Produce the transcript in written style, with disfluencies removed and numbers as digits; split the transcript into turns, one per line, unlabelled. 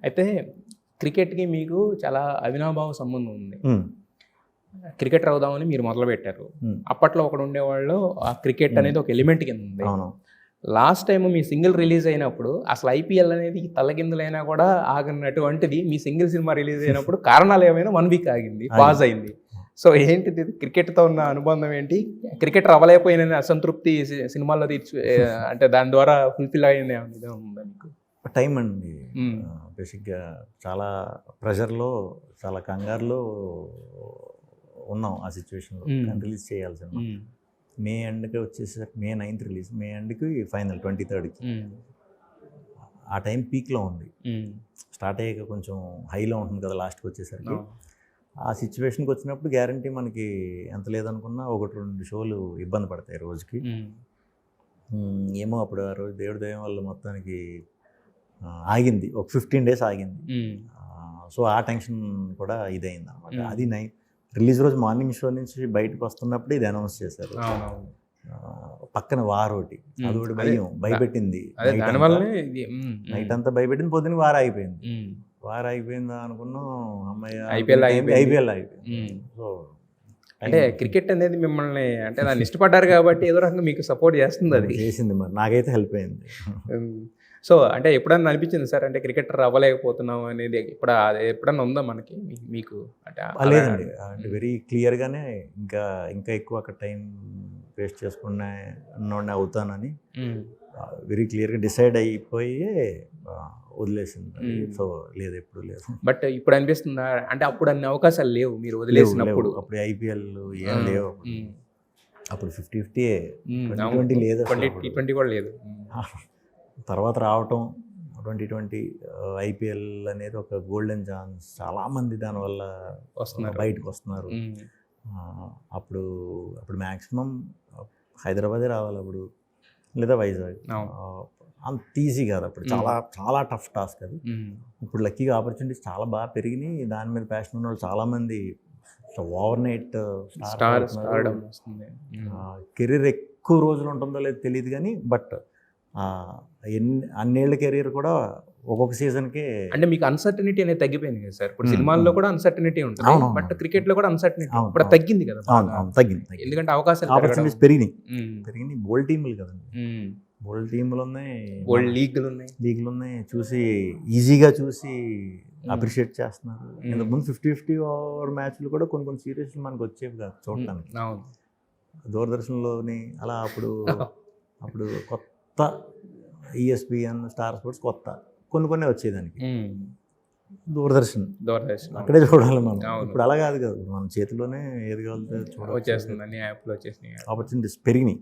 అయితే క్రికెట్‌కి మీకు చాలా అవినాభావ సంబంధం ఉంది. క్రికెటర్ అవుదామని మీరు మొదలుపెట్టారు. అప్పట్లో ఒకడు ఉండేవాళ్ళు ఆ క్రికెట్ అనేది ఒక ఎలిమెంట్ కింద ఉంది. లాస్ట్ టైం మీ సింగిల్ రిలీజ్ అయినప్పుడు అసలు ఐపీఎల్ అనేది తలకిందులైనా కూడా ఆగనటువంటిది మీ సింగిల్ సినిమా రిలీజ్ అయినప్పుడు కారణాలు ఏమైనా 1 వీక్ ఆగింది, పాజ్ అయింది. సో ఏంటిది క్రికెట్తో ఉన్న అనుబంధం ఏంటి? క్రికెటర్ అవ్వలేకపోయిన అసంతృప్తి సినిమాల్లో అంటే దాని ద్వారా ఫుల్ఫిల్ అయిన ఉందా మీకు?
టైం అండి. బేసిక్గా చాలా ప్రెషర్లో, చాలా కంగారులో ఉన్నాం ఆ సిచ్యువేషన్లో. రిలీజ్ చేయాల్సింది మే ఎండ్కి వచ్చేసరికి May 9th రిలీజ్, May ఎండ్కి ఫైనల్ 23rd. ఆ టైం పీక్లో ఉంది. స్టార్ట్ అయ్యాక కొంచెం హైలో ఉంటుంది కదా లాస్ట్కి వచ్చేసరికి. ఆ సిచ్యువేషన్కి వచ్చినప్పుడు గ్యారంటీ మనకి ఎంత లేదనుకున్నా 1-2 షోలు ఇబ్బంది పడతాయి రోజుకి. ఏమో అప్పుడు ఆ రోజు దేవుడి దయం వల్ల మొత్తానికి ఆగింది, ఒక 15 days ఆగింది. సో ఆ టెన్షన్ కూడా ఇదైంది అనమాట. అది రిలీజ్ రోజు మార్నింగ్ షో నుంచి బయటకు వస్తున్నప్పుడు ఇది అనౌన్స్ చేశారు. పక్కన వార్ ఒకటి, అది ఒకటి భయపెట్టింది. నైట్ అంతా భయపెట్టింది, పొద్దున్న వార్ అయిపోయింది. వార్ అయిపోయిందా అనుకున్నాం, అమ్మాయి ఐపీఎల్ అయిపోయింది. సో
అంటే క్రికెట్ అనేది మిమ్మల్ని అంటే దాన్ని ఇష్టపడ్డారు కాబట్టి ఏదో రకంగా మీకు సపోర్ట్ చేస్తుంది. అది
చేసింది, మరి నాకైతే హెల్ప్ అయింది.
సో అంటే ఎప్పుడన్నా అనిపించింది సార్ అంటే క్రికెటర్ అవ్వలేకపోతున్నాం అనేది ఎప్పుడన్నా ఉందా మనకి మీకు? అంటే
లేదండి, అంటే వెరీ క్లియర్గానే ఇంకా ఎక్కువ అక్కడ టైం వేస్ట్ చేసుకునే అవుతానని వెరీ క్లియర్గా డిసైడ్ అయిపోయి వదిలేసింది. సో లేదు, ఎప్పుడు లేదు.
బట్ ఇప్పుడు అనిపిస్తుందా అంటే అప్పుడు అన్ని అవకాశాలు లేవు మీరు వదిలేసినప్పుడు?
అప్పుడు ఐపీఎల్ ఏం లేవు, అప్పుడు 50-50 2020 లేదు,
2020 కూడా లేదు.
తర్వాత రావటం 2020 ఐపీఎల్ అనేది ఒక గోల్డెన్ ఛాన్స్. చాలామంది దానివల్ల బయటకు వస్తున్నారు. అప్పుడు మ్యాక్సిమం హైదరాబాదే రావాలి అప్పుడు, లేదా వైజాగ్. అంత ఈజీ కాదు అప్పుడు, చాలా టఫ్ టాస్క్ అది. ఇప్పుడు లక్కీగా ఆపర్చునిటీస్ చాలా బాగా పెరిగినాయి. దాని మీద ప్యాషన్ ఉన్న వాళ్ళు చాలామంది ఓవర్ నైట్ కెరీర్ ఎక్కువ రోజులు ఉంటుందో లేదో తెలియదు కానీ, బట్ అన్నేళ్ల కెరీర్ కూడా ఒక్కొక్క సీజన్కి.
అంటే మీకు అన్సర్టనిటీ అనేది తగ్గిపోయింది కదా సార్. ఇప్పుడు సినిమాల్లో కూడా అన్సర్టనిటీ ఉంటుంది, బట్ క్రికెట్లో కూడా అన్సర్టనిటీ ఇప్పుడు తగ్గింది కదా.
తగ్గింది,
ఎందుకంటే అవకాశాలు
ఆపర్చునిటీస్ పెరిగినాయి. బోల్డ్ టీములు కదండి, బోల్డ్ టీములు ఉన్నాయి,
బోల్డ్ లీగ్లు
ఉన్నాయి. చూసి ఈజీగా చూసి అప్రిషియేట్ చేస్తున్నారు. ఇంతకుముందు 50-50 ఓవర్ మ్యాచ్లు కూడా కొన్ని సీరియస్లు మనకు వచ్చేవి కాదు చూడటానికి. దూరదర్శన్లోని అలా అప్పుడు కొత్త ESPN, స్టార్ స్పోర్ట్స్ కొత్త కొన్ని వచ్చేదానికి. దూరదర్శన్ అక్కడే చూడాలి మనం. ఇప్పుడు అలా కాదు కదా, మన చేతిలోనే ఏది కావాలంటే
వచ్చేస్తుంది, అన్ని యాప్లు వచ్చేసినాయి,
ఆపర్చునిటీస్ పెరిగినాయి.